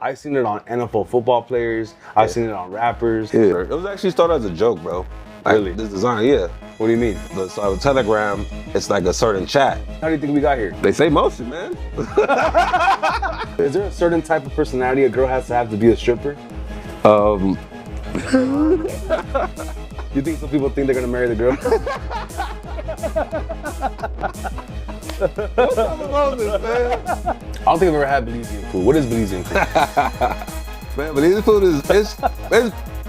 I've seen it on NFL football players. I've seen it on rappers. Yeah, it was actually started as a joke, bro. Really? This design, yeah. What do you mean? So Telegram, it's like a certain chat. How do you think we got here? They say motion, man. Is there a certain type of personality a girl has to be a stripper? You think some people think they're gonna marry the girl? What's up with all this, man? I don't think I've ever had Belizean food. What is Belizean food? Man, Belizean food is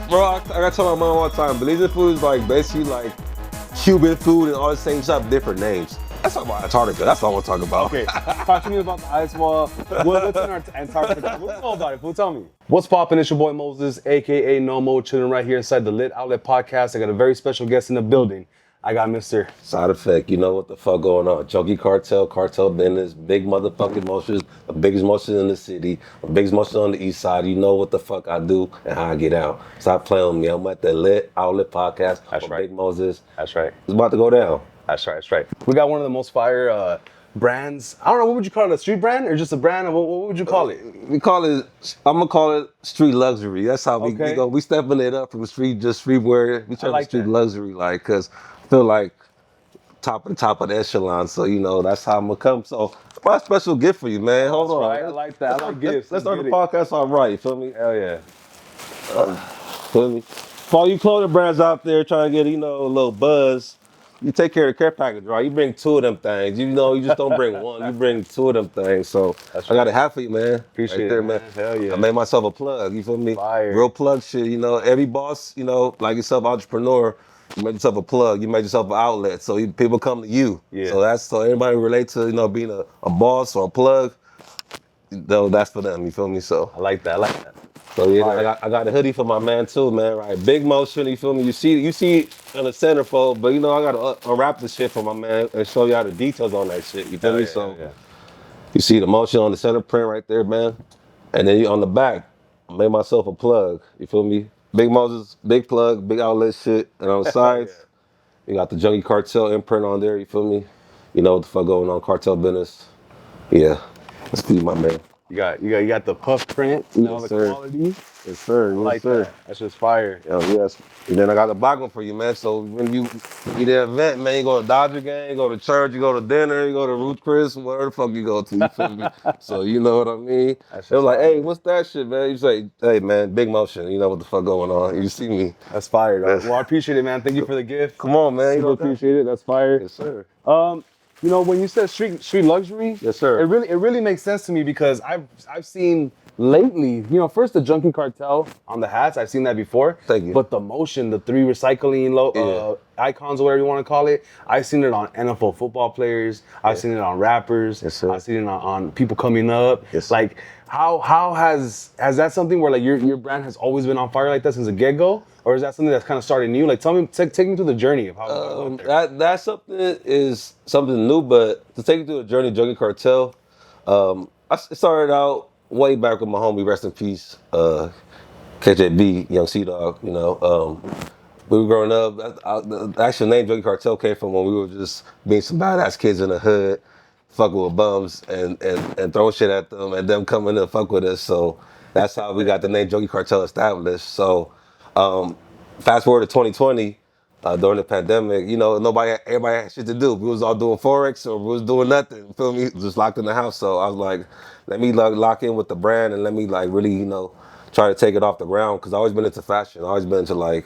bro, I gotta tell my mom all the time, Belizean food is like basically like Cuban food and all the same stuff, different names. Let's talk about Antarctica, that's all I want to talk about. Okay, talk to me about the ice wall. What's in our Antarctica? What's all about it? Fool, tell me. What's poppin'? It's your boy Moses, aka Nomo, chilling right here inside the Lit Outlet Podcast. I got a very special guest in the building. I got Mr. Sidah Fect, you know what the fuck going on. Junkie Kartel, cartel business, big motherfucking motions, the biggest motion in the city, the biggest motion on the east side. You know what the fuck I do and how I get out. Stop playing with me. I'm at the Lit Outlet Podcast. That's right. Big Moses. That's right. It's about to go down. That's right. That's right. We got one of the most fire brands. I don't know, what would you call it? A street brand or just a brand? What would you call it? We call it, I'm gonna call it street luxury. That's how we Okay. go. We stepping it up from streetwear. We turn like to street that. luxury, like, cause I feel like top of the echelon. So you know that's how I'm gonna come. So my special gift for you, man. Hold on. Right, I like that. I like gifts. Let's start the Get it. podcast all right. You feel me? Hell yeah. Feel me? For all you clothing brands out there trying to get, a little buzz, you take care of the care package, right? You bring 2 of them things. You just don't bring one. You bring 2 of them things. So That's I got a hat for you, man. Appreciate right it, there, man. Hell yeah. I made myself a plug. You feel me? Fire. Real plug shit. Every boss, like yourself, entrepreneur, you made yourself a plug. You made yourself an outlet. So people come to you. Yeah. So anybody relate to, being a boss or a plug, though, that's for them. You feel me? So. I like that. I like that. So yeah, Fire. I got a hoodie for my man too, man. Right, big motion. You feel me? You see it in the centerfold, but I gotta unwrap the shit for my man and show y'all the details on that shit. You feel me? So you see the motion on the center print right there, man, and then on the back, I made myself a plug. You feel me? Big Moses, big plug, big outlet shit, and on the sides, you got the Junkie Kartel imprint on there. You feel me? You know what the fuck going on, cartel business. Yeah, let's be my man. You got the puff print, Yes, the sir. quality. Yes, sir. I like sir. that. That's just fire. Yo, yes. And then I got the black one for you, man. So when you be the event, man, you go to Dodger game, you go to church, you go to dinner, you go to Ruth Chris, whatever the fuck you go to, you feel me? So you know what I mean? It That's was like, fire. hey, what's that shit, man? You say, hey, man, big motion. You know what the fuck going on. You see me. That's fire, dog. Well, I appreciate it, man. Thank you for the gift. Come on, man. You know Super appreciate it. That's fire. Yes, sir. When you said street luxury, Yes, sir. It really makes sense to me because I've seen lately, first the Junkie Kartel on the hats, I've seen that before. Thank you. But the motion, the 3 recycling icons, or whatever you want to call it, I've seen it on NFL football players. I've seen it on rappers. Yes, sir. I've seen it on people coming up. Yes. Like how has that something where like your brand has always been on fire like that since the get-go? Or is that something that's kind of started new? Like take me through the journey of how it went there. That's something new, but to take you through the journey of Junkie Kartel, I started out way back with my homie, rest in peace, KJB, Young Sea Dog. We were growing up. The actual name Junkie Kartel came from when we were just being some badass kids in the hood, fucking with bums and throwing shit at them, and them coming to fuck with us. So that's how we got the name Junkie Kartel established. So fast forward to 2020. During the pandemic, everybody had shit to do. We was all doing Forex or we was doing nothing, you feel me? Just locked in the house. So I was like, let me lock in with the brand and let me really, try to take it off the ground. Cause I always been into fashion. I always been into like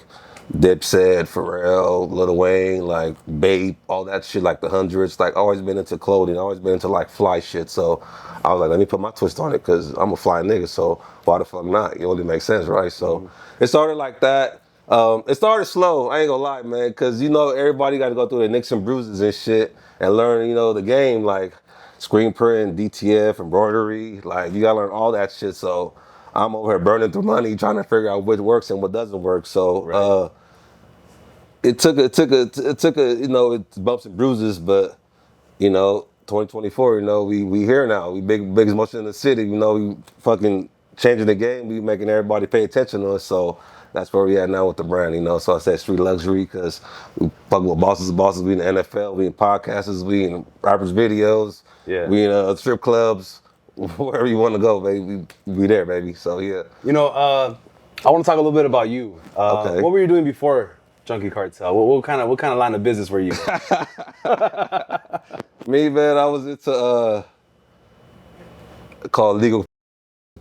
Dipset, Pharrell, Lil Wayne, like Bape, all that shit, like the hundreds. Like always been into clothing. Always been into like fly shit. So I was like, let me put my twist on it cause I'm a fly nigga. So why the fuck not? It only makes sense, right? So it started like that. It started slow, I ain't gonna lie, man, because everybody got to go through the nicks and bruises and shit and learn, the game, like screen print, DTF, embroidery, like you gotta learn all that shit. So I'm over here burning through money trying to figure out what works and what doesn't work. So it took it's bumps and bruises, but 2024, we here now. We biggest motion in the city. We fucking changing the game. We making everybody pay attention to us. So that's where we at now with the brand, So I said street luxury because we fucking with bosses. We in the NFL. We in podcasters. We in rappers' videos. Yeah. We in strip clubs. wherever you want to go, baby, we there, baby. So yeah. You know, I want to talk a little bit about you. Okay. What were you doing before Junkie Kartel? What kind of line of business were you in? Me, man, I was into called legal.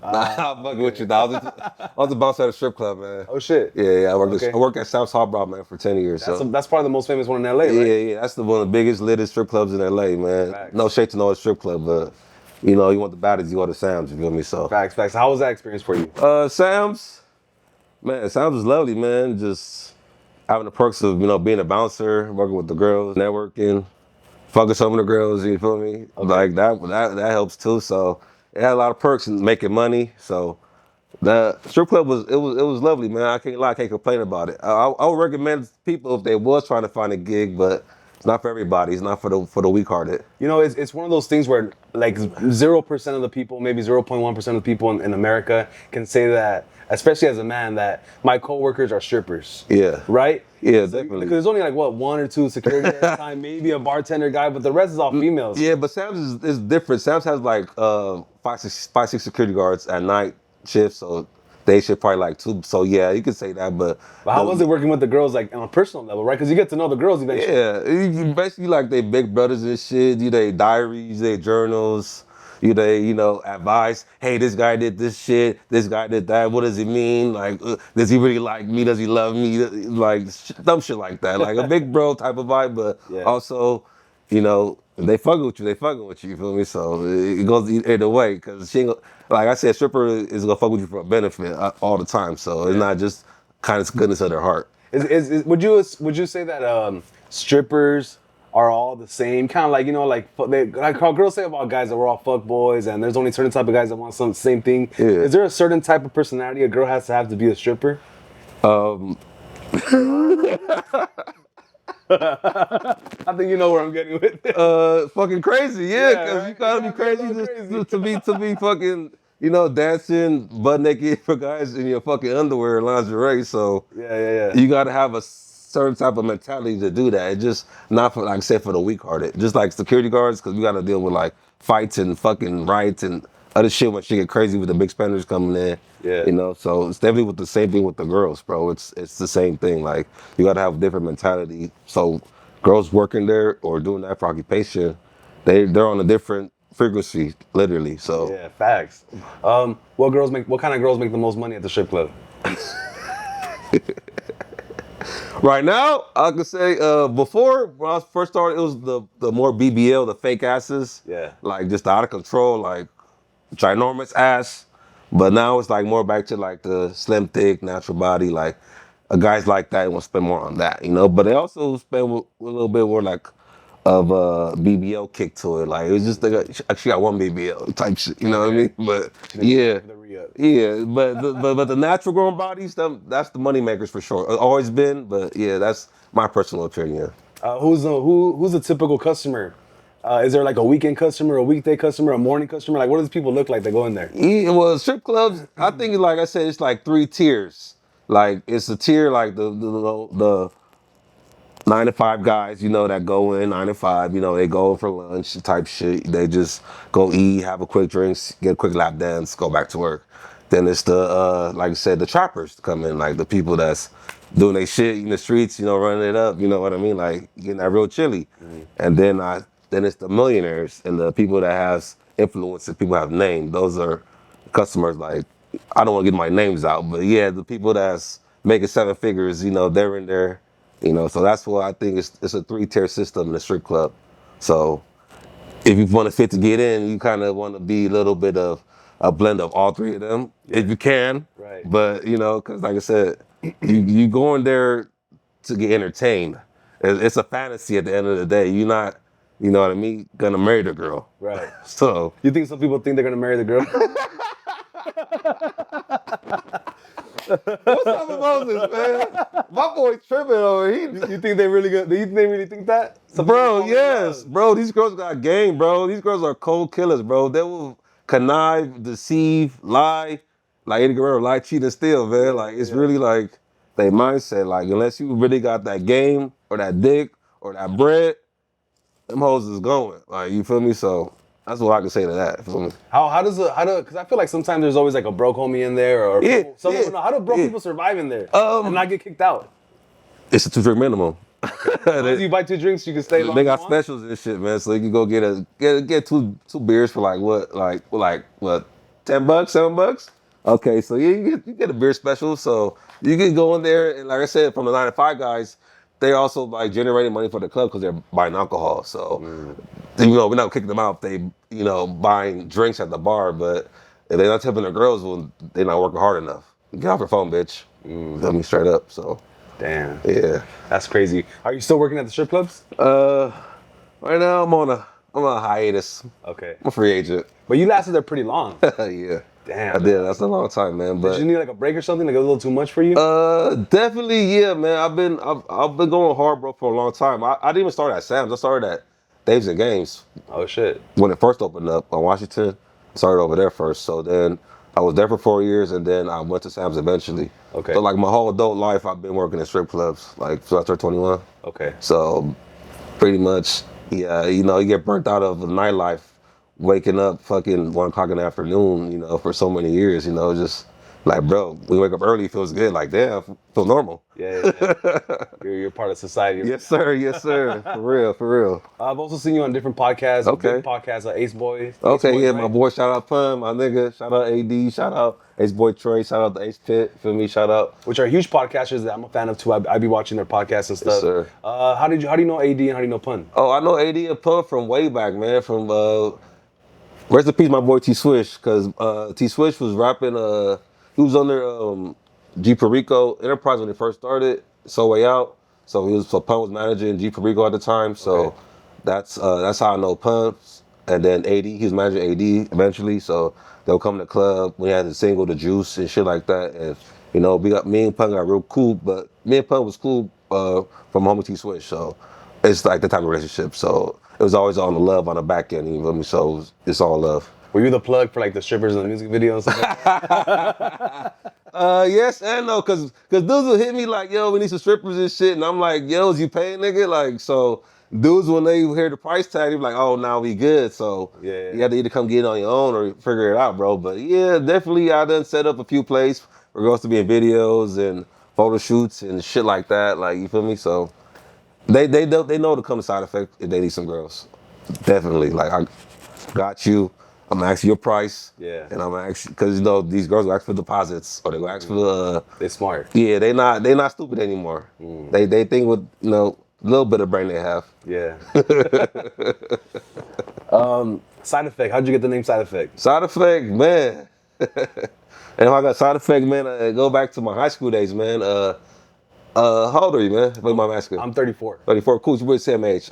Nah, I'm fucking with you. Nah, I was a bouncer at a strip club, man. Oh shit. Yeah, I worked. Okay. I worked at South Hofbrau, man, for 10 years. That's probably the most famous one in LA, yeah, right? yeah, that's one of the biggest, littest strip clubs in LA, man. Facts. No shade to no other strip club, but you know, you want the baddies, you want the Sam's. You feel me? So, Facts. How was that experience for you? Sam's, man, Sam's was lovely, man. Just having the perks of being a bouncer, working with the girls, networking, fucking some of the girls. You feel me? Okay. Like that helps too. So it had a lot of perks and making money. So. The strip club was lovely, man. I can't lie, I can't complain about it. I would recommend people if they was trying to find a gig, but it's not for everybody. It's not for the weak-hearted. You know, it's one of those things where like 0% of the people, maybe 0.1% of the people in America can say that, especially as a man, that my coworkers are strippers. Yeah. Right? Yeah, So, definitely. because there's only like what, one or two security at a time, maybe a bartender guy, but the rest is all females. Yeah, but Sam's is different. Sam's has like five, six security guards at night shift, so day shift probably like 2. So yeah, you could say that, but How was it working with the girls like on a personal level, right? Because you get to know the girls eventually. yeah, you basically like they big brothers and shit. You they diaries, they journals. They advice. Hey, this guy did this shit. This guy did that. What does it mean? Like, does he really like me? Does he love me? Like dumb shit like that. Like a big bro type of vibe, but Yeah. also, if they fucking with you, they fucking with you. You feel me? So it goes either way. Cause she, like I said, stripper is gonna fuck with you for a benefit all the time. So it's not just kind of goodness of their heart. Would you say that strippers are all the same? Kind of like like how girls say about guys that we're all fuck boys, and there's only certain type of guys that want some same thing. Yeah. Is there a certain type of personality a girl has to have to be a stripper? I think you know where I'm getting with it. Fucking crazy, yeah. Yeah, Cause right? you gotta Yeah, be crazy, you gotta just go to be fucking, dancing butt naked for guys in your fucking underwear and lingerie. So Yeah. you gotta have a certain type of mentality to do that. It's just not for, like I said, for the weak-hearted. Just like security guards, because we gotta deal with like fights and fucking riots and other shit when shit get crazy with the big spenders coming in. Yeah. So it's definitely with the same thing with the girls, bro. It's the same thing. Like you gotta have a different mentality. So girls working there or doing that for occupation, they're on a different frequency, literally. So Yeah, facts. What kind of girls make the most money at the strip club? right now, I could say before when I first started, it was the more BBL, the fake asses. Yeah. Like just out of control, like ginormous ass. But now it's like more back to like the slim, thick, natural body. Like guys like that want to spend more on that, But they also spend with a little bit more like of a BBL kick to it. Like it was just like she got one BBL type shit. You know what I mean? But yeah. Yeah, but the natural grown bodies, that's the money makers for sure. Always been, but yeah, that's my personal opinion. Who's a typical customer? Is there like a weekend customer, a weekday customer, a morning customer? Like, what does people look like that go in there? Yeah, well, strip clubs, I think, like I said, it's like 3 tiers. Like it's a tier like the 9 to 5 guys, that go in 9 to 5. They go for lunch type shit. They just go eat, have a quick drink, get a quick lap dance, go back to work. Then it's the like I said, the trappers come in, like the people that's doing their shit in the streets, running it up. You know what I mean? Like getting that real chilly. And then it's the millionaires and the people that has influence and people have name. Those are customers. Like I don't want to get my names out, but yeah, the people that's making 7 figures, they're in there. So that's why I think it's a 3-tier system in the strip club. So if you want to fit to get in, you kind of want to be a little bit of a blend of all 3 of them, if you can. Right. But because like I said, you go in there to get entertained. It's a fantasy at the end of the day. You're not, you know what I mean, gonna marry the girl. Right. So You think some people think they're gonna marry the girl? what's up with Moses, man? My boy tripping over here. You think they really good? Do you think they really think that? Some people Bro, fall in yes. love. Bro, these girls got game, bro. These girls are cold killers, bro. They will connive, deceive, lie. Like Eddie Guerrero, lie, cheat, and steal, man. Like, it's really like their mindset. Like, unless you really got that game or that dick or that bread, them hoes is going. Like, you feel me? So, That's what I can say to that. Because I feel like sometimes there's always like a broke homie in there, or Yeah, someone. yeah, How do broke yeah. people survive in there and not get kicked out? It's a 2-drink minimum. As long as you buy 2 drinks, you can stay long. They got specials and shit, man. So you can go get two beers for like what, $10, $7? Okay, so yeah, you get a beer special. So you can go in there, and like I said, from the 9 to 5 guys, they're also like generating money for the club because they're buying alcohol. So we're not kicking them out if they buying drinks at the bar, but if they're not tipping their girls, well, they're not working hard enough. Get off your phone, bitch. Tell me straight up. So. Damn. Yeah. That's crazy. Are you still working at the strip clubs? Right now I'm on a hiatus. Okay. I'm a free agent. But you lasted there pretty long. Yeah. Damn. I did. That's a long time, man. But did you need like a break or something? Like a little too much for you? Definitely, yeah, man. I've been going hard, bro, for a long time. I didn't even start at Sam's. I started at Dave's and Games. Oh shit. When it first opened up on Washington. I started over there first. So then I was there for 4 years, and then I went to Sam's eventually. Okay. So like my whole adult life, I've been working in strip clubs, like till I turned 21. Okay. So pretty much, yeah, you get burnt out of the nightlife, waking up fucking 1 o'clock in the afternoon, for so many years, just like, bro, we wake up early, feels good, like, damn, feel normal. Yeah. You're part of society. Yes, sir, for real. I've also seen you on different podcasts. Okay. Big podcasts like Ace Boy. Okay, Ace Boy, yeah, right? my boy, shout out Pun, my nigga, shout out AD, shout out Ace Boy Trey, shout out the Ace Pit, feel me, shout out. Which are huge podcasters that I'm a fan of too. I be watching their podcasts and stuff. Yes, sir. How do you know AD and how do you know Pun? Oh, I know AD and Pun from way back, man, from, rest in peace, my boy T Swish, because T Swish was rapping, he was under G Perico Enterprise when he first started, So Way Out. So Pun was managing G Perico at the time. So Okay. that's how I know Pun. And then AD, he was managing AD eventually. So they'll come to the club when he had the single, The Juice and shit like that. And me and Pun got real cool, but me and Pun was cool from homie T Swish. So it's like the type of relationship. So it was always on the love on the back end, you feel me? So it's all love. Were you the plug for like the strippers in the music video and stuff like that? Yes and no, cause dudes will hit me like, yo, we need some strippers and shit, and I'm like, yo, is you paying, nigga? Like, so dudes, when they hear the price tag, they be like, oh, now we good. So Yeah. you have to either come get it on your own or figure it out, bro. But yeah, definitely, I done set up a few plays for girls to be in videos and photo shoots and shit like that. Like, you feel me? So they know to come to Sidah Fect if they need some girls. Definitely, like, I got you. I'm gonna ask you your price. Yeah. And I'm gonna ask you, because these girls will ask for deposits or they go ask for the. They smart. Yeah, they not stupid anymore. They think with a little bit of brain they have. Yeah. Side Effect. How'd you get the name Side Effect? Sidah Fect, man. And if I got Sidah Fect, man, I go back to my high school days, man. How old are you, man? What am I asking? I'm 34. 34. Cool. You're the same age.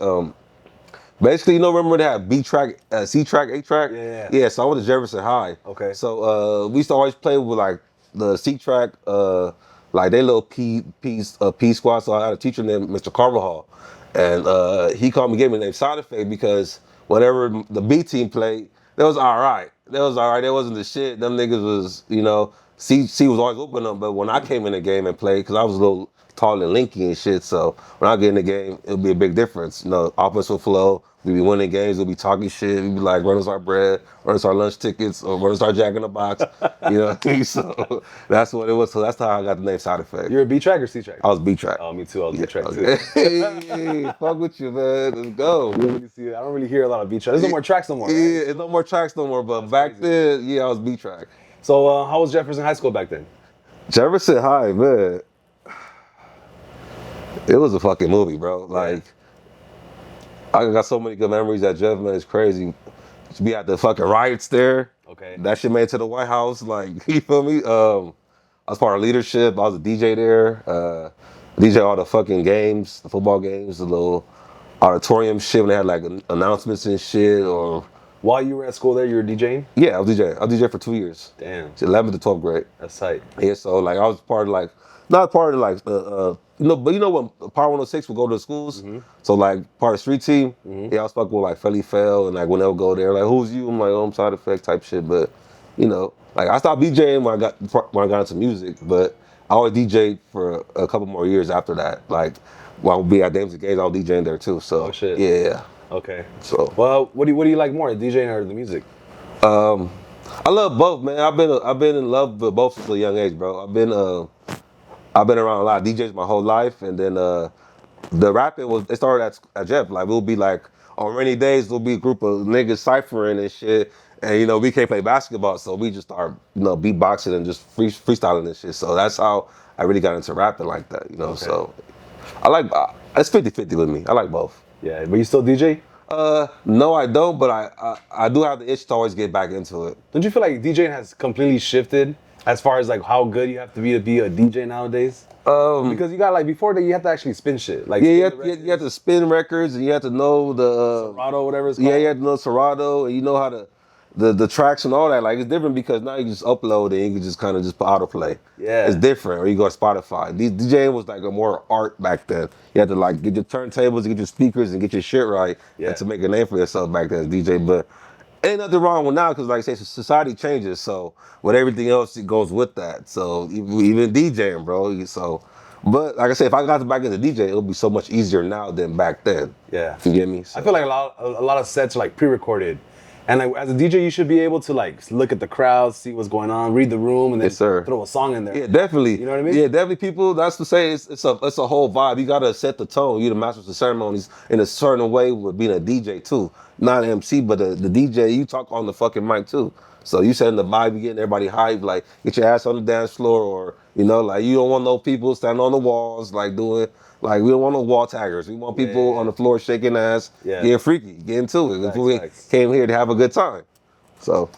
Basically, remember they had B track, C track, A track? Yeah. Yeah, so I went to Jefferson High. Okay. So we used to always play with like the C track, like they little P squad. So I had a teacher named Mr. Carvajal. And he called me, gave me the name Sidah Fect because whenever the B team played, that was all right. That wasn't the shit. Them niggas was, C was always open up. But when I came in the game and played, because I was a little taller and linky and shit, so when I get in the game, it'll be a big difference. Offensive flow, we be winning games, we'll be talking shit, we be like, run us our bread, run us our lunch tickets, or run us our Jack in the Box. You know what I mean? So that's what it was. So that's how I got the name Sidah Fect. You're a B track or C track? I was B track. Oh, me too. I was B track Okay. too. Hey, fuck with you, man. Let's go. I don't really hear a lot of B track. There's no more tracks no more. Right? Yeah, it's no more tracks no more, but back then, yeah, I was B track. So how was Jefferson High School back then? Jefferson High, man. It was a fucking movie, bro. Like, I got so many good memories at Jeff, man. It's crazy. To be at the fucking riots there. Okay. That shit made it to the White House. Like, you feel me? I was part of leadership. I was a DJ there. DJ all the fucking games, the football games, the little auditorium shit when they had like announcements and shit. Or While you were at school there, you were DJing? yeah, I was DJing. I was DJ for 2 years. Damn. 11th to 12th grade. That's tight. Yeah, so like I was part of like, not part of like, but when Power 106 would go to the schools, so like part of the street team, yeah, I was fucking with like Felly Fell and like when they would go there, like who's you? I'm like, oh, I'm Sidah Fect type shit, but like I stopped DJing when I got into music, but I always DJed for a couple more years after that. Like when I would be at Dames and Games, I was DJing there too. So Oh shit. yeah. Okay. So, Well, what do you like more, DJing or the music? I love both, man. I've been in love with both since a young age, bro. I've been around a lot of DJs my whole life, and then the rapping it started at Jeff. Like we'll be like on rainy days, there'll be a group of niggas ciphering and shit, and we can't play basketball, so we just start beatboxing and just freestyling and shit. So that's how I really got into rapping like that, Okay. So I like it's 50-50 with me. I like both. Yeah, but you still DJ? No, I don't, but I do have the itch to always get back into it. Don't you feel like DJing has completely shifted as far as like how good you have to be a DJ nowadays? Because you got like before that you have to actually spin shit. Like Yeah, you have to spin records and you have to know the Serato, whatever it's called. yeah, you have to know Serato and you know how to the tracks and all that. Like it's different because now you just upload and you can just kind of just put autoplay. Yeah. It's different. Or you go to Spotify. DJing was like a more art back then. You had to like get your turntables, get your speakers, and get your shit right, and to make a name for yourself back then as DJ. But ain't nothing wrong with now because, like I say, society changes. So with everything else, it goes with that. So even DJing, bro. So, but like I said, if I got back into DJ, it would be so much easier now than back then. Yeah. You get me? So. I feel like a lot of sets are like pre-recorded. And like as a DJ, you should be able to like look at the crowd, see what's going on, read the room, and then throw a song in there. Yeah, definitely. You know what I mean? Yeah, definitely. People, that's to say, it's a whole vibe. You gotta set the tone. You the masters of ceremonies in a certain way with being a DJ too, not an MC, but the DJ. You talk on the fucking mic too. So you setting the vibe, you getting everybody hyped. Like get your ass on the dance floor, or like you don't want no people standing on the walls, like doing. Like, we don't want no wall taggers. We want people on the floor shaking ass, getting freaky, getting to it. We came here to have a good time. So.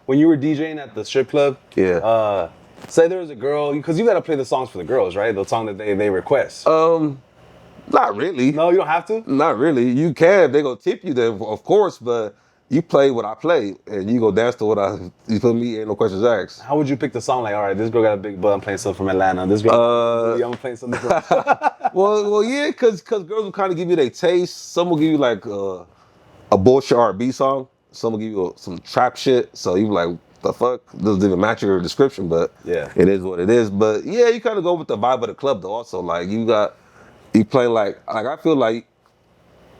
When you were DJing at the strip club, say there was a girl, because you got to play the songs for the girls, right? The song that they request. Not really. No, you don't have to? Not really. You can. They gonna tip you there, of course, but you play what I play, and you go dance to what you feel me? Ain't no questions asked. How would you pick the song? Like, all right, this girl got a big butt. I'm playing something from Atlanta. This girl, I'm playing something from. well, yeah, because girls will kind of give you their taste. Some will give you like a bullshit R&B song. Some will give you some trap shit. So you be like, the fuck? Doesn't even match your description, but it is what it is. But yeah, you kind of go with the vibe of the club though. Also, like you play like I feel like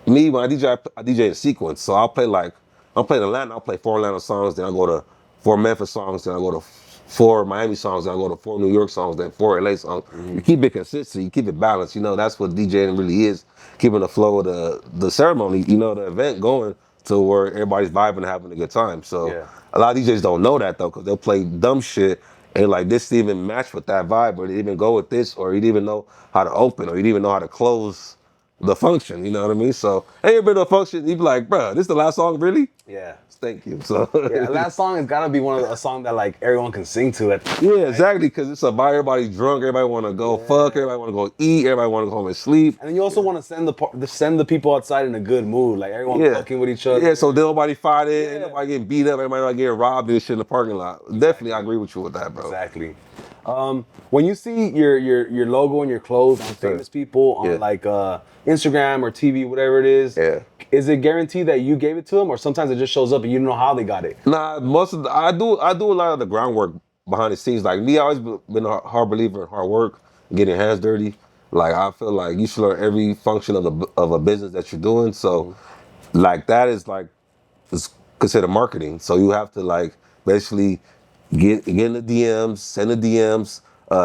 me when I DJ in sequence. So I'll play like. I'm playing Atlanta, I'll play 4 Atlanta songs, then I'll go to 4 Memphis songs, then I'll go to 4 Miami songs, then I'll go to 4 New York songs, then 4 LA songs. Mm-hmm. You keep it consistent, you keep it balanced. That's what DJing really is, keeping the flow of the ceremony, the event going to where everybody's vibing and having a good time. So a lot of DJs don't know that though, because they'll play dumb shit and like this didn't even match with that vibe, or they didn't even go with this, or you didn't even know how to open, or you didn't even know how to close the function, you know what I mean? So, hey, you been to a function, you be like, bro, this is the last song, really? Yeah. Thank you. So last song has gotta be a song that like everyone can sing to it. Yeah, exactly, because it's a vibe, everybody's drunk, everybody wanna go fuck, everybody wanna go eat, everybody wanna go home and sleep. And then you also wanna send the people outside in a good mood, like everyone fucking with each other. Yeah, so nobody fighting, ain't nobody getting beat up, everybody not getting robbed and shit in the parking lot. Definitely, I agree with you with that, bro. Exactly. When you see your logo and your clothes on famous people on like Instagram or TV, whatever it is, is it guaranteed that you gave it to them, or sometimes it just shows up and you don't know how they got it? Nah, I do a lot of the groundwork behind the scenes. Like me, I always been a hard believer in hard work, getting your hands dirty. Like I feel like you should learn every function of a business that you're doing. So, like that is like it's considered marketing. So you have to like basically get in the DMs, send the DMs,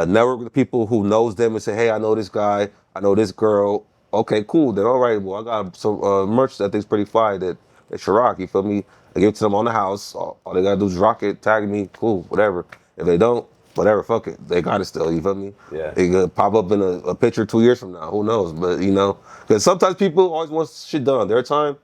network with the people who knows them and say, hey, I know this guy, I know this girl. Okay, cool. Then all right, well, I got some merch that I think's pretty fire that should rock. You feel me? I give it to them on the house. All they gotta do is rock it, tag me, cool, whatever. If they don't, whatever, fuck it. They got it still. You feel me? Yeah. It could pop up in a picture 2 years from now. Who knows? But because sometimes people always want shit done on their time.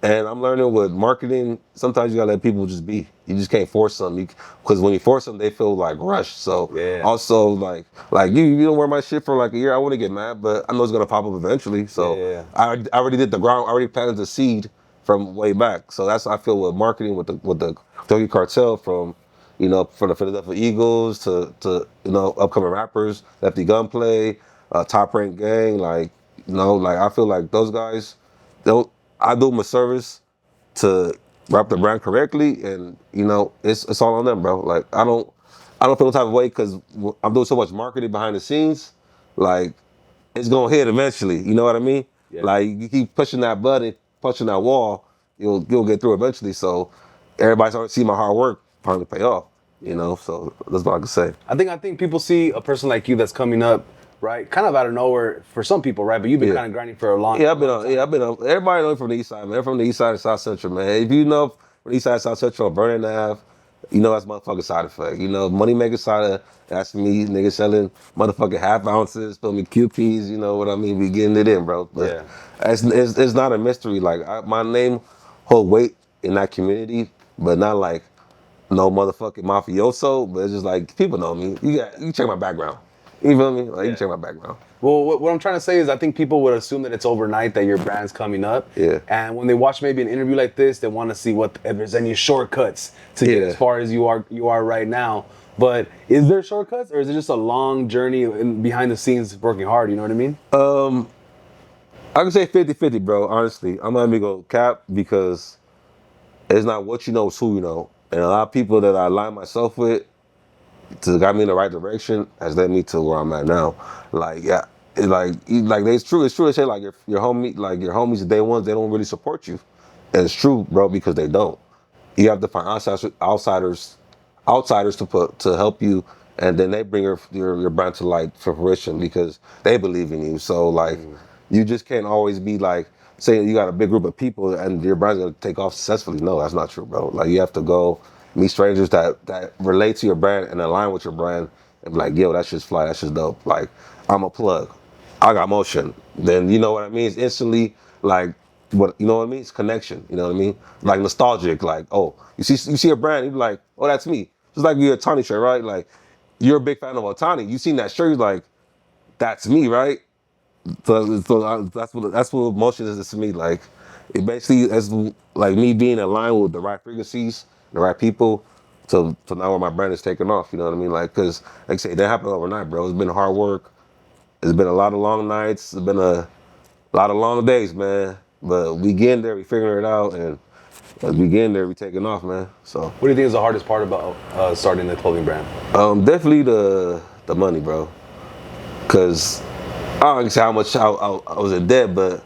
And I'm learning with marketing, sometimes you gotta let people just be. You just can't force them, because when you force them, they feel like rushed. So also like you don't wear my shit for like a year, I wouldn't get mad, but I know it's gonna pop up eventually. So I already did the ground, I already planted the seed from way back. So that's how I feel with marketing with the Junkie Kartel from from the Philadelphia Eagles to upcoming rappers, Lefty Gunplay, Top Rank Gang, like I feel like those guys I do them a service to rep the brand correctly, and it's all on them, bro. Like I don't feel no type of way because I'm doing so much marketing behind the scenes. Like it's gonna hit eventually. You know what I mean? Yeah. Like you keep pushing that button, punching that wall, you'll get through eventually. So everybody started to see my hard work finally pay off. You know, so that's what I can say. I think people see a person like you that's coming up, right? Kind of out of nowhere for some people, right? But you've been kind of grinding for a long time. I've been on. Everybody knows from the east side, man. From the east side of South Central, man. If you know from the east side of South Central, Vernon Ave, you know that's motherfucking Sidah Fect. You know, money making Sidah, that's me, niggas selling motherfucking half ounces, feel me, QPs, you know what I mean? We getting it in, bro. But it's not a mystery. Like, my name hold weight in that community, but not like no motherfucking mafioso, but it's just like, people know me. You check my background. You feel me? Like, you check my background. Well, what I'm trying to say is I think people would assume that it's overnight that your brand's coming up. Yeah. And when they watch maybe an interview like this, they want to see if there's any shortcuts to get as far as you are right now. But is there shortcuts, or is it just a long journey behind the scenes working hard? You know what I mean? I can say 50-50, bro, honestly. I'm not even going to cap, because it's not what you know, it's who you know. And a lot of people that I align myself with to got me in the right direction has led me to where I'm at now. Like, yeah, it's true. It's true to say, like, your homies, the day ones, they don't really support you. And it's true, bro, because they don't. You have to find outsiders to help you, and then they bring your brand to light for fruition because they believe in you. So, like, you just can't always be like, saying you got a big group of people and your brand's gonna take off successfully. No, that's not true, bro. Like, you have to go meet strangers that relate to your brand and align with your brand and be like, yo, that shit's fly, that shit's dope. Like, I'm a plug. I got motion. Then, you know what I mean? It's instantly like, what, you know what I mean? It's connection, you know what I mean? Like, nostalgic, like, oh, you see a brand, you be like, oh, that's me. Just like your Otani shirt, right? Like, you're a big fan of Otani. You seen that shirt, you're like, that's me, right? So that's what motion is to me. Like, it basically is like me being aligned with the right frequencies, the right people, to now where my brand is taking off. You know what I mean? Like, because like I say, that happened overnight, bro. It's been hard work. It's been a lot of long nights. It's been a lot of long days, man. But we getting there. We figuring it out, and as we getting there, we taking off, man. So, what do you think is the hardest part about starting the clothing brand? Definitely the money, bro. Cause I don't know how much I was in debt, but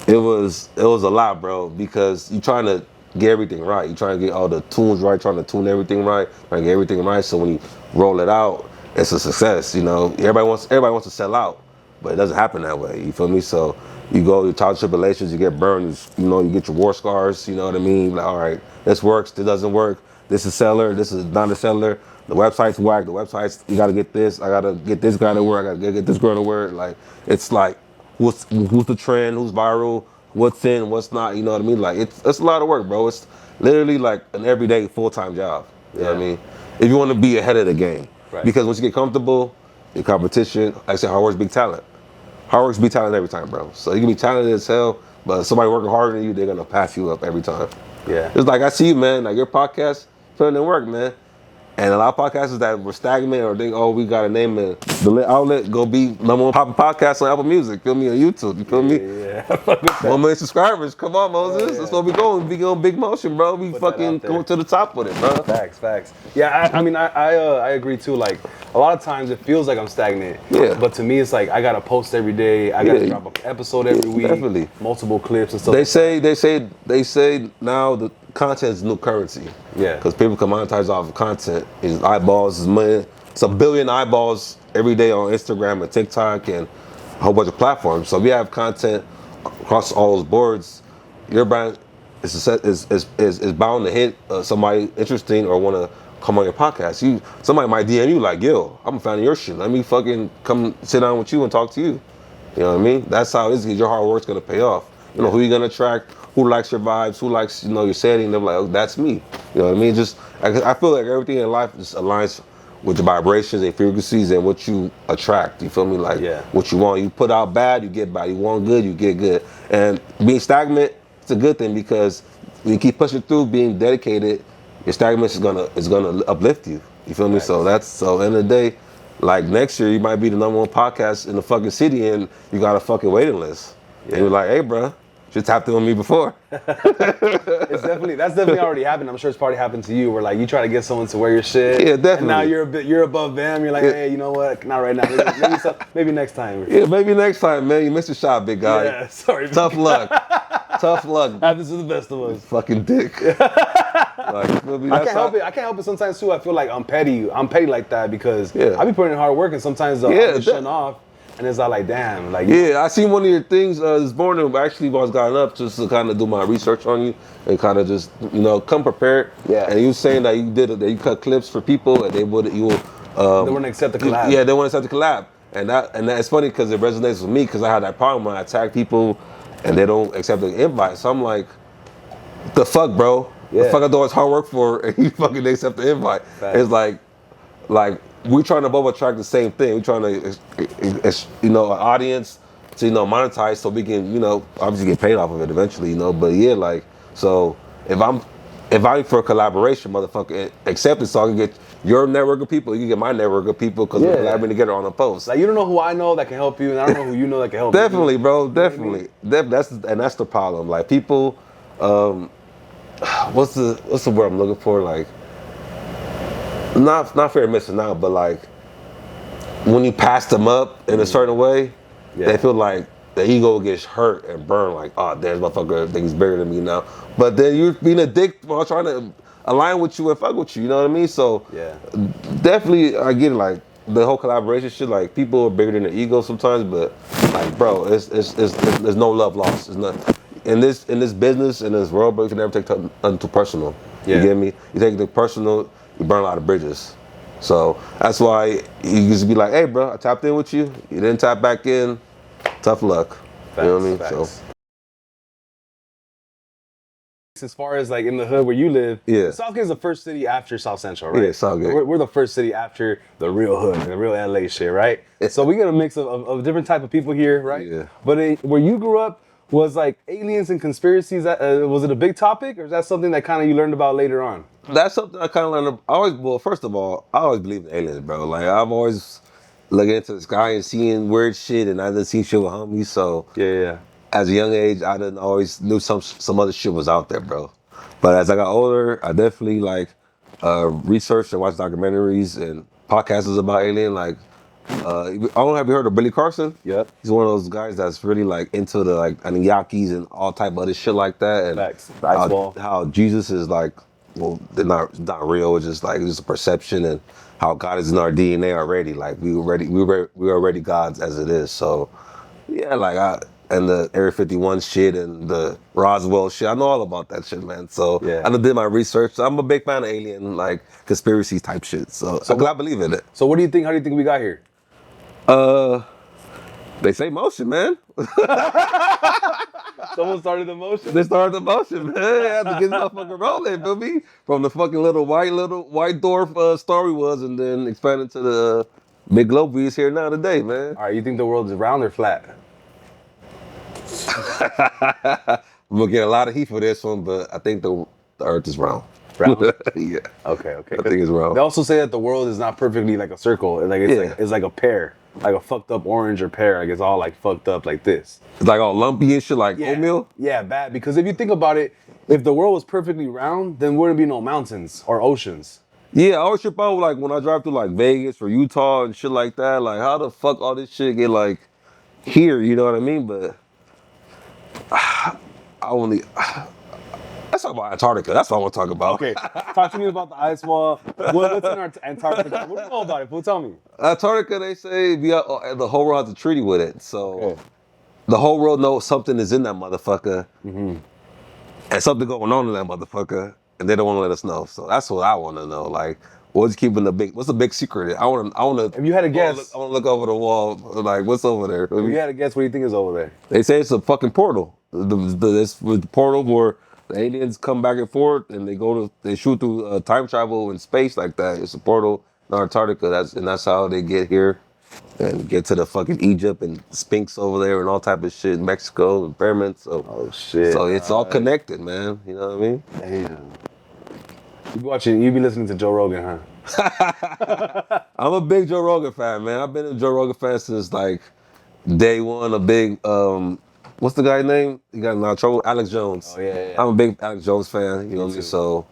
it was a lot, bro. Because you're trying to get everything right. You're trying to get all the tunes right, trying to tune everything right, trying to get everything right. So when you roll it out, it's a success. You know, everybody wants to sell out, but it doesn't happen that way. You feel me? So you go, you trial tribulations, you get burned. You get your war scars. You know what I mean? Like, all right, this works, this doesn't work. This is seller, this is not a seller. The website's whack. The website's, you gotta get this. I gotta get this guy to work. I gotta get this girl to work. Like, it's like, who's the trend? Who's viral? What's in? What's not? You know what I mean? Like, it's a lot of work, bro. It's literally like an everyday full-time job. You know what I mean? If you want to be ahead of the game, because once you get comfortable, your competition, like I said, hard work's big talent. Hard work's big talent every time, bro. So you can be talented as hell, but somebody working harder than you, they're gonna pass you up every time. Yeah. It's like, I see you, man. Like, your podcast, putting in work, man. And a lot of podcasters that were stagnant or think, oh, we got to name it, the lit outlet, go be number one popping podcast on Apple Music. Feel me? On YouTube. You feel me? Yeah. 1 million subscribers. Come on, Moses. Yeah. That's what we going. We going big motion, bro. We fucking going to the top with it, bro. Facts. Yeah, I mean, I agree too. Like, a lot of times it feels like I'm stagnant. Yeah. But to me, it's like I gotta post every day. I gotta drop an episode every week. Definitely. Multiple clips and stuff. They say now the content is new currency. Yeah. Because people can monetize off of content. His eyeballs, his money. It's 1 billion eyeballs every day on Instagram and TikTok and a whole bunch of platforms. So if you have content across all those boards, your brand is bound to hit somebody interesting or want to come on your podcast. Somebody might DM you like, yo, I'm a fan of your shit. Let me fucking come sit down with you and talk to you. You know what I mean? That's how it is. Your hard work's gonna pay off. You know who you're gonna attract, who likes your vibes, who likes your setting. They're like, oh, that's me. You know what I mean? Just I feel like everything in life just aligns with the vibrations and frequencies and what you attract. You feel me? Like what you want. You put out bad, you get bad. You want good, you get good. And being stagnant, it's a good thing because when you keep pushing through, being dedicated, your stagnant is gonna uplift you. You feel me? Right. So at the end of the day, like next year, you might be the #1 podcast in the fucking city and you got a fucking waiting list. Yeah. And you're like, hey, bro, you tapped in on me before. That's definitely already happened. I'm sure it's probably happened to you where like you try to get someone to wear your shit. Yeah, definitely. And now you're above them. You're like, hey, you know what? Not right now. Maybe next time. Yeah, maybe next time, man. You missed your shot, big guy. Yeah, sorry. Tough luck. Tough luck. Happens to the best of us. Fucking dick. Like, you feel me? I can't help it. I can't help it. Sometimes too, I feel like I'm petty. I'm petty like that because I be putting in hard work, and sometimes I'll be shutting off, and it's all like, damn, like. Yeah, I seen one of your things this morning. Actually, while I was gotten up just to kind of do my research on you and kind of just come prepared. Yeah. And you saying that you cut clips for people and they wouldn't accept the collab. Yeah, they wouldn't accept the collab, and that's funny because it resonates with me because I had that problem when I tag people and they don't accept the invite. So I'm like, the fuck, bro. Yeah. The fuck I do all this hard work for, and you fucking accept the invite. Fact. It's like we trying to both attract the same thing. We trying to, an audience to monetize so we can obviously get paid off of it eventually. But yeah, like so if I'm for a collaboration, motherfucker, accept it so I can get your network of people. You can get my network of people because we're collaborating together on a post. Like you don't know who I know that can help you, and I don't know who you know that can help. Definitely, you. Bro. Definitely. That's the problem. Like people. What's the word I'm looking for? Like, not fear of missing out, but like when you pass them up in a certain way, they feel like the ego gets hurt and burned. Like, oh, damn, this motherfucker think he's bigger than me now. But then you're being a dick while trying to align with you and fuck with you. You know what I mean? So definitely, I get it. Like the whole collaboration shit. Like people are bigger than their ego sometimes, but like, bro, it's there's no love lost. It's not. In this business, in this world, bro, you can never take nothing too personal. You get me? You take it personal, you burn a lot of bridges. So that's why you just be like, hey, bro, I tapped in with you. You didn't tap back in. Tough luck. Facts, you know what I mean? Facts. So. As far as like in the hood where you live, Southgate is the first city after South Central, right? Yeah, Southgate. We're the first city after the real hood, the real LA shit, right? So we get a mix of different type of people here, right? Yeah. But where you grew up, was like aliens and conspiracies, was it a big topic or is that something that kind of you learned about later on? That's something I kind of learned. First of all, I always believe in aliens, bro. Like I'm always looking into the sky and seeing weird shit, and I done seen shit with homies. So as a young age, I done always knew some other shit was out there, bro. But as I got older, I definitely researched and watched documentaries and podcasts about alien. Like, I don't know, have you heard of Billy Carson? Yep. He's one of those guys that's really like into the Anunnakis and all type of other shit like that. And Facts. How Jesus is like, well, they're not real. It's just a perception, and how God is in our DNA already. Like we were already gods as it is. So yeah, and the Area 51 shit and the Roswell shit. I know all about that shit, man. So I done did my research. So I'm a big fan of alien conspiracy type shit. So I believe in it. So what do you think? How do you think we got here? They say motion, man. Someone started the motion. They started the motion, man. They had to get this motherfucker rolling, feel me? From the fucking little white dwarf story was, and then expanded to the big globe we is here now today, man. All right, you think the world is round or flat? I'm gonna get a lot of heat for this one, but I think the Earth is round. Round? Yeah. Okay. I think it's round. They also say that the world is not perfectly like a circle. It's like a pear, like a fucked up orange or pear. Like it's all like fucked up like this. It's like all lumpy and shit, like oatmeal. Yeah, bad. Because if you think about it, if the world was perfectly round, then wouldn't be no mountains or oceans. Yeah, I always trip out like when I drive through like Vegas or Utah and shit like that. Like how the fuck all this shit get like here? You know what I mean? But let's talk about Antarctica. That's what I want to talk about. Okay, talk to me about the ice wall. What's in Antarctica? What do you know about it? Tell me. Antarctica, they say the whole world has a treaty with it. So the whole world knows something is in that motherfucker. Mm-hmm. And something going on in that motherfucker. And they don't want to let us know. So that's what I want to know. Like, what's the big secret? I want to. If you had a guess. I want to look over the wall. Like, what's over there? If you had a guess, what do you think is over there? They say it's a fucking portal. This portal where the aliens come back and forth, and they shoot through time travel in space like that. It's a portal in Antarctica. That's how they get here and get to the fucking Egypt and Sphinx over there and all type of shit. Mexico and pyramids. So, oh shit! So it's all connected, man. You know what I mean? Damn. You be listening to Joe Rogan, huh? I'm a big Joe Rogan fan, man. I've been a Joe Rogan fan since like day one. A big what's the guy's name? He got in trouble. Alex Jones. Oh yeah. I'm a big Alex Jones fan. You know what I mean? So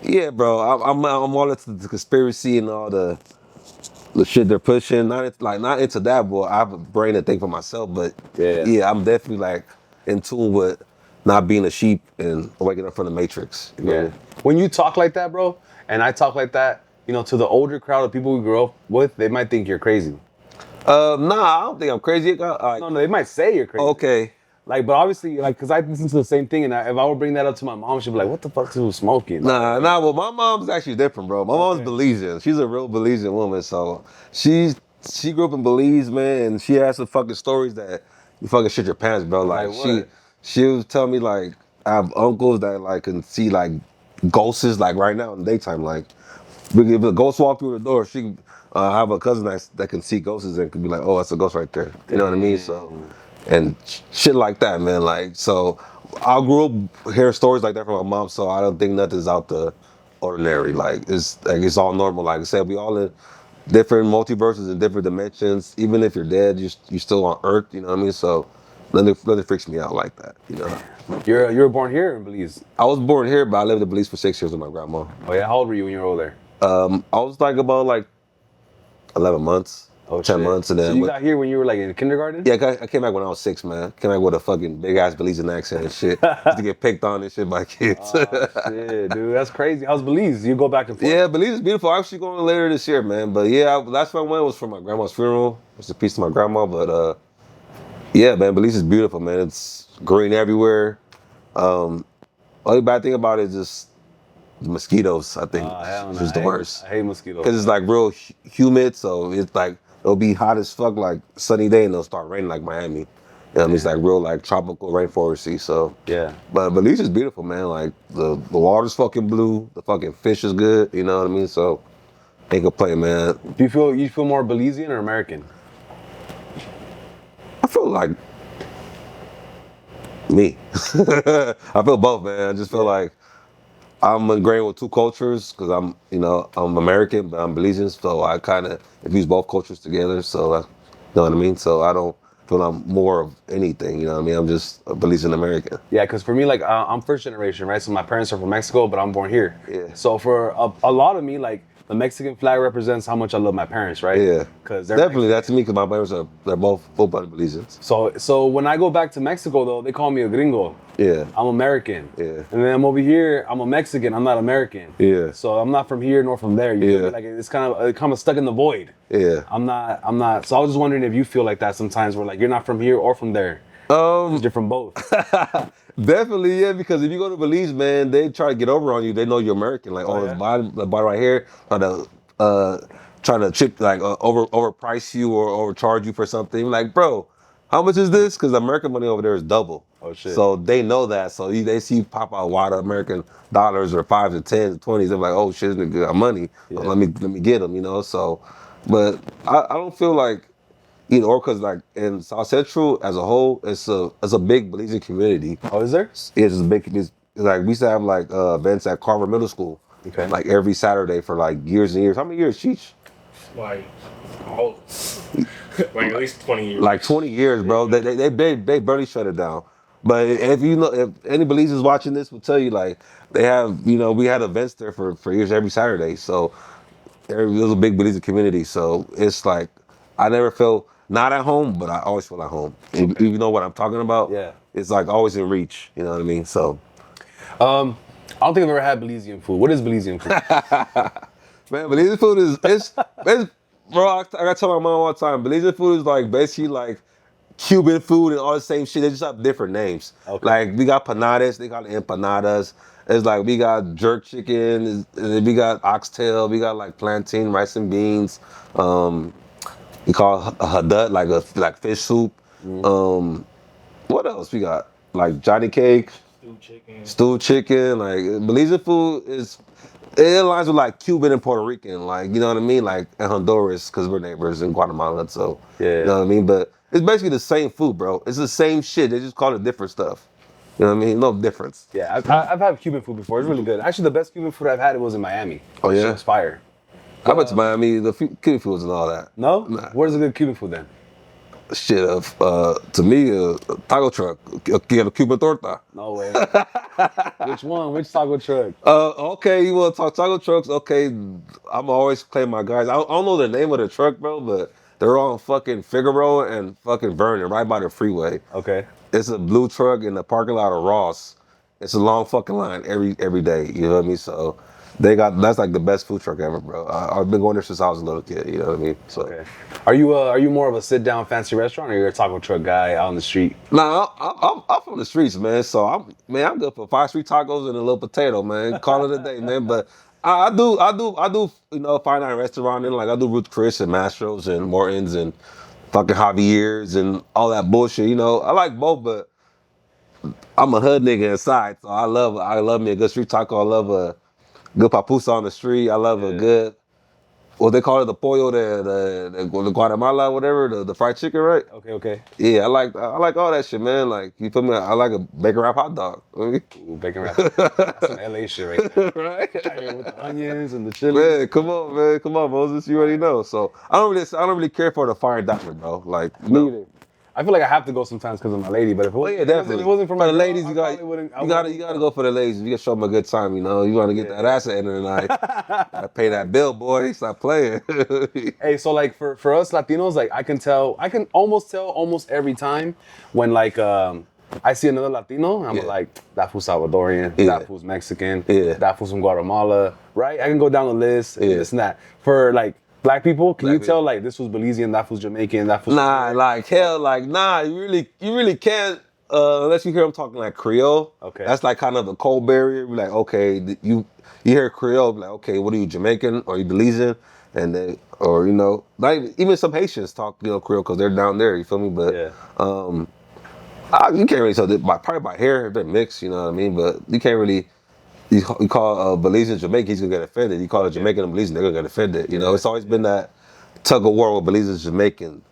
yeah, bro. I'm all into the conspiracy and all the shit they're pushing. Not into that, but I have a brain to think for myself. But yeah, I'm definitely like in tune with not being a sheep and waking up from the matrix. You know what I Yeah. mean? When you talk like that, bro, and I talk like that, to the older crowd of people we grew up with, they might think you're crazy. Nah, I don't think I'm crazy. No, they might say you're crazy. Okay. Like, but obviously, like, cause I listen to the same thing, and if I would bring that up to my mom, she'd be like, "What the fuck is who smoking?" Nah. Well, my mom's actually different, bro. My mom's Belizean. She's a real Belizean woman, so she grew up in Belize, man, and she has some fucking stories that you fucking shit your pants, bro. Like, what? she was telling me like I have uncles that like can see like ghosts like right now in the daytime. Like, if a ghost walk through the door, she have a cousin that can see ghosts and can be like, "Oh, that's a ghost right there." You know what I mean? So, and shit like that, man. Like, so I grew up hearing stories like that from my mom, so I don't think nothing's out the ordinary. Like, it's all normal. Like I said, we all in different multiverses and different dimensions. Even if you're dead, you're still on Earth. You know what I mean? So nothing freaks me out like that. You know. You were born here in Belize. I was born here, but I lived in Belize for 6 years with my grandma. Oh yeah, how old were you when you were over there? I was like about like 11 months, 10 shit. months, and then So you got here when you were like in kindergarten? yeah, I came back when I was 6, man. Came back with a fucking big ass Belizean accent and shit, just to get picked on and shit by kids. Oh, shit, dude, that's crazy. How's Belize? You go back and forth? Yeah, Belize is beautiful. I'm actually going later this year, man. But yeah, last time I went was for my grandma's funeral. It's a piece to my grandma, but yeah, man, Belize is beautiful, man. It's green everywhere. Only bad thing about it is just the mosquitoes. I think it's just the worst. I hate mosquitoes. Because it's like real humid, so it's like it'll be hot as fuck, like sunny day, and it'll start raining like Miami. You know what I mean? It's like real like tropical rainforesty. So yeah. But Belize is beautiful, man. Like the water's fucking blue, the fucking fish is good. You know what I mean? So ain't complain, man. Do you feel more Belizean or American? I feel like me. I feel both, man. I just feel like I'm ingrained with two cultures because I'm American, but I'm Belizean, so I kind of infuse both cultures together. So, you know what I mean? So I don't feel I'm more of anything. You know what I mean? I'm just a Belizean American. Yeah, because for me, like I'm first generation, right? So my parents are from Mexico, but I'm born here. Yeah. So for a lot of me, like the Mexican flag represents how much I love my parents, right? Yeah. Because they're definitely that's me because my parents they're both full-blooded Belizeans. So when I go back to Mexico, though, they call me a gringo. Yeah. I'm American. Yeah. And then I'm over here, I'm a Mexican. I'm not American. Yeah. So I'm not from here nor from there. You feel me? Like it's kind of stuck in the void. Yeah. I'm not. So I was just wondering if you feel like that sometimes, where like you're not from here or from there. You're from both. Definitely, yeah. Because if you go to Belize, man, they try to get over on you. They know you're American. Like, yeah? the body right here, trying to chip like overprice you or overcharge you for something. Like, bro, how much is this? Because American money over there is double. Oh shit. So they know that. So they see you pop out a lot of American dollars or 5s and 10s and 20s. They're like, oh shit, this nigga got money. Yeah. Let me get them. You know. So, but I don't feel like. Or because like in South Central as a whole, it's a big Belizean community. Oh, is there? It's a big. It's like we used to have like events at Carver Middle School. Okay. Like every Saturday for like years and years. How many years, Cheech? Like, like at least 20 years. Like 20 years, bro. They barely shut it down. But if any Belizeans watching this will tell you like they have we had events there for years every Saturday. So there was a big Belizean community. So it's like I never felt not at home, but I always feel at home. If you know what I'm talking about? Yeah. It's like always in reach. You know what I mean? So. I don't think I've ever had Belizean food. What is Belizean food? Man, Belizean food is bro. I gotta tell my mom all the time. Belizean food is like basically like Cuban food and all the same shit. They just have different names. Okay. Like we got panades, they call it empanadas. It's like we got jerk chicken, we got oxtail, we got like plantain, rice and beans. We call it a hadut, like fish soup. What else we got? Like Johnny cake, stewed chicken. Like Belizean food it aligns with like Cuban and Puerto Rican, like you know what I mean, like and Honduras because we're neighbors in Guatemala. So Yeah. you know what I mean. But it's basically the same food, bro. It's the same shit. They just call it different stuff. You know what I mean? No difference. Yeah, I've had Cuban food before. It's really good. Actually, the best Cuban food I've had was in Miami. Oh, yeah? Shit was fire. I went to Miami. The Cuban foods and all that. No? Nah. Where's a good Cuban food then? Shit, to me, a taco truck, a Cuban torta. No way. Which one? Which taco truck? Okay, you want to talk taco trucks? Okay, I'm always claim my guys. I don't know the name of the truck, bro, but they're on fucking Figueroa and fucking Vernon, right by the freeway. Okay. It's a blue truck in the parking lot of Ross. It's a long fucking line every day. You know what I mean? So that's like the best food truck ever, bro. I've been going there since I was a little kid. You know what I mean? So. Okay. Are you more of a sit down fancy restaurant, or you're a taco truck guy out on the street? Nah, I'm from the streets, man. So I'm good for 5 street tacos and a little potato, man. Call it a day, man. But I do, you know, fine dining restaurant, and like I do Ruth Chris and Mastro's and Morton's and fucking Javier's and all that bullshit. You know, I like both, but I'm a hood nigga inside, so I love me a good street taco. I love a good papusa on the street. I love a good, what they call it, the pollo, the Guatemala, whatever, the fried chicken, right? Okay. Yeah, I like all that shit, man. Like, you feel me? I like a bacon wrap hot dog. Ooh, bacon wrap. That's some LA shit right there. Right? With the onions and the chili. Man, come on, Moses. You already know. So I don't really care for the fire dining, bro. Like, Me either. I feel like I have to go sometimes because of my lady, but if definitely. if it wasn't for my the girl, ladies, I you probably wouldn't- I gotta wouldn't- go for the ladies. You gotta show them a good time, you know. You wanna get that ass at the end of the night. Gotta pay that bill, boy. Stop playing. Hey, so like for us Latinos, like I can almost tell almost every time when like I see another Latino, I'm like, that fool's Salvadorian, that fool's Mexican, that fool's from Guatemala, right? I can go down the list and this and that. For like Black people, can you tell like this was Belizean, that was Jamaican, that was Nah, like hell, like nah. You really can't unless you hear them talking like Creole. Okay, that's like kind of the cold barrier. You're like, okay, you hear Creole, be like, okay, what are you, Jamaican or you Belizean? And then, or you know, like even some Haitians talk Creole because they're down there. You feel me? But you can't really tell. Probably by hair, they're mixed. You know what I mean? But you can't really. You call Belizean Jamaican, he's gonna get offended. You call a Jamaican and Belizean, they're gonna get offended. You know, it's always been that tug of war with Belizean and Jamaican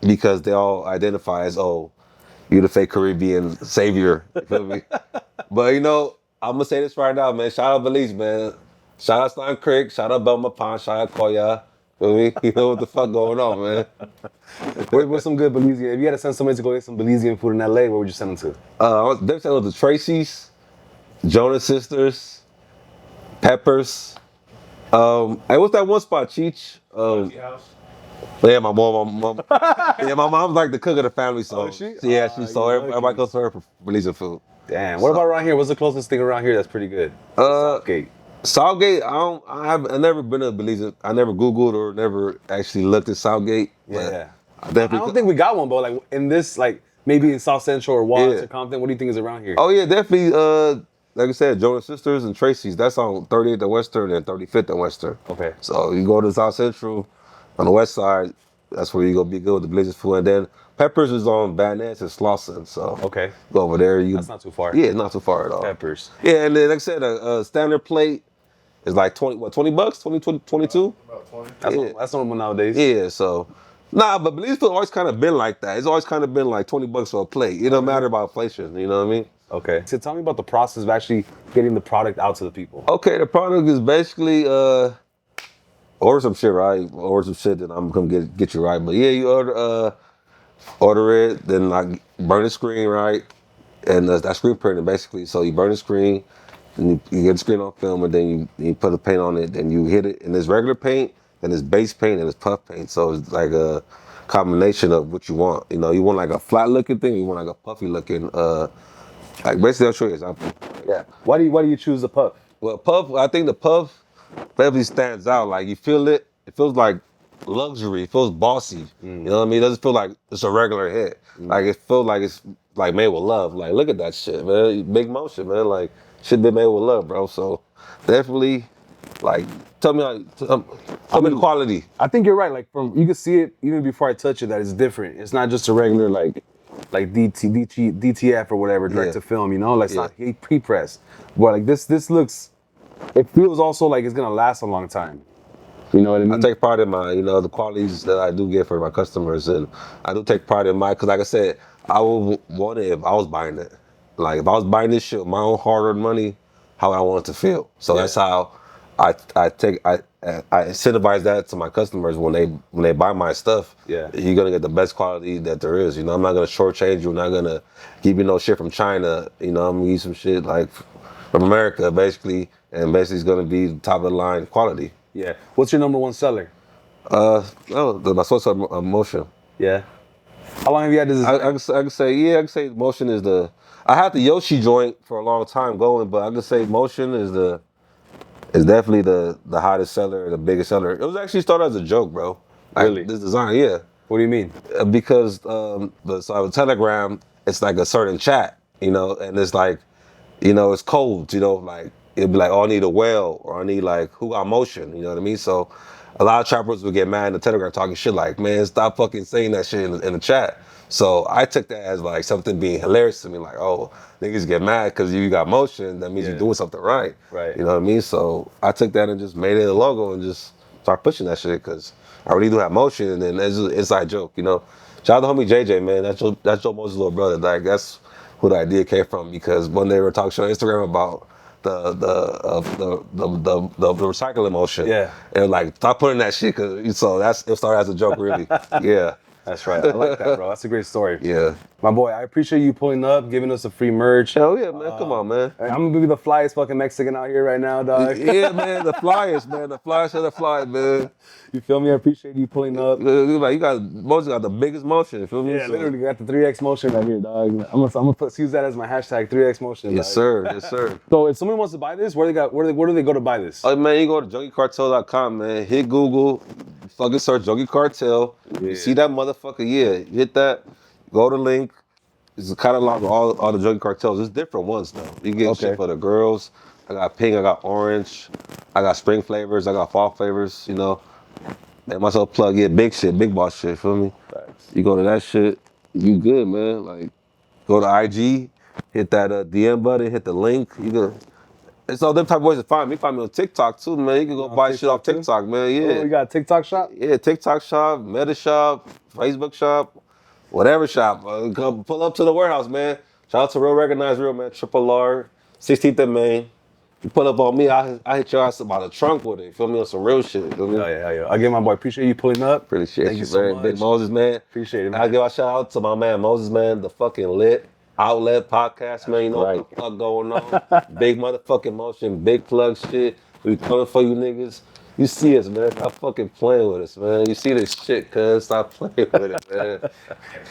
because they all identify as, oh, you the fake Caribbean savior. You feel me? But you know, I'm gonna say this right now, man. Shout out Belize, man. Shout out Slime Creek. Shout out Belma Pond. Shout out Koya. Feel me? You know what the fuck going on, man. What's some good Belizean? If you had to send somebody to go get some Belizean food in LA, where would you send them to? I was definitely with the Tracy's, Jonas Sisters, Peppers. Hey, what's that one spot, Cheech? Yeah, my mom. Yeah, my mom's like the cook of the family, so yeah, so everybody goes to her for Belizean food. Damn. What about around here? What's the closest thing around here that's pretty good? Southgate. Southgate. I never been to Belizean. I never Googled or never actually looked at Southgate. Yeah. I don't think we got one, but like in this, like maybe in South Central or Watts or Compton. What do you think is around here? Oh yeah, definitely. Like I said, Jonas Sisters and Tracy's. That's on 38th and Western and 35th and Western. Okay. So you go to South Central on the west side. That's where you gonna be good with the Belizean food. And then Peppers is on Van Ness and Slauson. So okay, go over there. That's not too far. Yeah, not too far at all. Peppers. Yeah, and then like I said, a standard plate is like $20 bucks, 22. About 20. That's normal nowadays. Yeah, so. Nah, but Belize food always kind of been like that. It's always kind of been like $20 for a plate. It don't matter about inflation, you know what I mean? Okay. So tell me about the process of actually getting the product out to the people. Okay, the product is basically order some shit, right? Order some shit, then I'm gonna get you right. But yeah, you order it, then like burn the screen, right? And that screen printing basically. So you burn the screen, and you get the screen on film, and then you put the paint on it, and you hit it. And there's regular paint, and there's base paint, and there's puff paint. So it's like a combination of what you want. You know, you want like a flat looking thing, you want like a puffy looking. Like basically, I'll show you an example. Yeah. Why do you choose the puff? Well, puff. I think the puff definitely stands out. Like you feel it. It feels like luxury. It feels bossy. You know what I mean? It doesn't feel like it's a regular hit. Like it feels like it's like made with love. Like look at that shit, man. Big motion, man. Like shit been made with love, bro. So definitely, like tell me the quality. I think you're right. Like you can see it even before I touch it that it's different. It's not just a regular like DTF or whatever direct to film. You know, like it's not pre-pressed. But like this looks. It feels also like it's gonna last a long time. You know what I mean? I take pride in my, the qualities that I do get for my customers, and I do take pride in because like I said, I would want it if I was buying it. Like if I was buying this shit with my own hard-earned money, how I want it to feel. So that's how I incentivize that to my customers when they buy my stuff. Yeah, you're gonna get the best quality that there is. You know, I'm not gonna shortchange you. I'm not gonna give you no shit from China. You know, I'm gonna use some shit like from America, basically, and basically it's gonna be top of the line quality. Yeah. What's your number one seller? My source of emotion. Yeah. How long have you had this? I can say motion is the. I had the Yoshi joint for a long time going, but I can say motion is definitely the hottest seller, the biggest seller. It was actually started as a joke, bro. Like, Really? this design, yeah. What do you mean? Because the Telegram, it's like a certain chat, and it's like, it's codes, like it'd be like, oh, I need a whale, or I need like who got motion, you know what I mean? So a lot of trappers would get mad in the Telegram talking shit like, man, stop fucking saying that shit in the chat. So I took that as like something being hilarious to me, like, oh, niggas get mad because you got motion, that means you're doing something right. Right. You know what I mean? So I took that and just made it a logo and just start pushing that shit because I really do have motion, and then it's just an inside joke, Shout out to homie JJ, man. That's Joe Moses' little brother. Like, that's who the idea came from, because when they were talking shit on Instagram about the recycling motion, and like, stop putting that shit, cause it started as a joke, really. Yeah. That's right. I like that, bro. That's a great story. Yeah. My boy, I appreciate you pulling up, giving us a free merch. Hell yeah, man. Come on, man. I'm gonna be the flyest fucking Mexican out here right now, dog. Yeah, man. The flyers, man. The flyers are the flyers, man. You feel me? I appreciate you pulling up. Like, Moses got the biggest motion. You feel me? Yeah, literally got the 3X motion right here, dog. I'm gonna use that as my hashtag, 3X motion. Yes, dog. sir. Yes, sir. So if someone wants to buy this, where do they go to buy this? Oh, man, you go to junkiekartel.com, man. Hit Google, fucking search Junkie Kartel. Yeah. You see that motherfucker? Yeah, you hit that. Go to link. It's a catalog of all the Junkie Kartels. It's different ones though. You get shit for the girls. I got pink. I got orange. I got spring flavors. I got fall flavors. And myself plug big shit, big boss shit. Feel me? Thanks. You go to that shit, you good, man. Like, go to IG, hit that DM button, hit the link. You good. It's all them type of ways to find me. Find me on TikTok too, man. You can go buy shit off TikTok, man. Yeah. Oh, you got a TikTok shop? Yeah, TikTok shop, Meta shop, Facebook shop, whatever shop. Come pull up to the warehouse, man. Shout out to Real Recognize Real, man. Triple R, 16th and Main. You pull up on me, I hit your ass about a trunk with it. You feel me? On some real shit. You feel me? Oh, yeah. Again, my boy, appreciate you pulling up. Appreciate Thank you, so man. much. Big Moses, man. Appreciate it, man. I give a shout out to my man Moses, man. The fucking lit outlet podcast, man. You know what the fuck going on? Big motherfucking motion, big plug shit. We coming for you niggas. You see us, man. Stop fucking playing with us, man. You see this shit, cuz. Stop playing with it, man.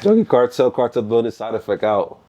Junkie Kartel, Kartel Building, Sidah Fect out.